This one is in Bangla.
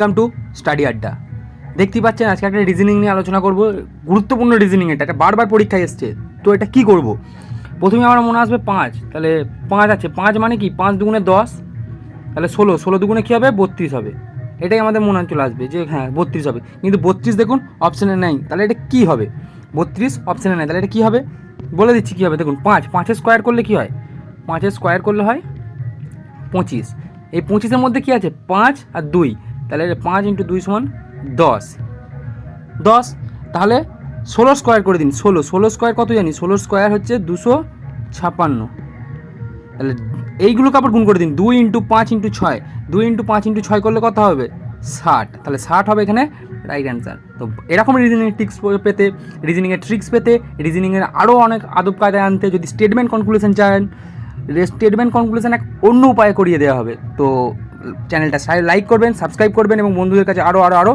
ওয়েলকাম টু স্টাডি আড্ডা। দেখতেই পাচ্ছেন আজকে একটা রিজনিং নিয়ে আলোচনা করব, গুরুত্বপূর্ণ রিজনিং। এটা বারবার পরীক্ষায় এসছে, তো এটা কি করব? প্রথমে আমার মনে আসবে 5, তাহলে 5 আছে, 5 মানে কি 5 দুগুণে 10, তাহলে 16, 16 দুগুণে কী হবে 32 হবে। এটাই আমাদের মনে চলে আসবে যে হ্যাঁ 32 হবে, কিন্তু 32 দেখুন অপশানে নেই, তাহলে এটা কী হবে? 32 অপশানে নেই, তাহলে এটা কী হবে বলে দিচ্ছি কী হবে। দেখুন 5 স্কোয়ার করলে কী হয়? 5 স্কোয়ার করলে হয় 25। এই 25-এর মধ্যে কী আছে? 5 আর 2, তাহলে 5 × 2 = 10। 10 তাহলে 16 স্কোয়ার করে দিন। 16 স্কোয়ার কত জানি? 16 স্কোয়ার হচ্ছে 256। তাহলে এইগুলোকে আবার গুণ করে দিন, 2 × 5 × 6, 2 × 5 × 6 করলে কত হবে? 60। তাহলে 60 হবে এখানে রাইট অ্যান্সার। তো এরকম রিজনিংয়ের ট্রিক্স পেতে, রিজনিংয়ের ট্রিক্স পেতে, রিজনিংয়ের আরও অনেক আদব কায়দায় আনতে, যদি স্টেটমেন্ট কনক্লুশন চান, স্টেটমেন্ট কনক্লুশন এক অন্য উপায়ে করিয়ে দেওয়া হবে। তো চ্যানেলটা লাইক করবেন, সাবস্ক্রাইব করবেন এবং বন্ধুদের কাছে আরও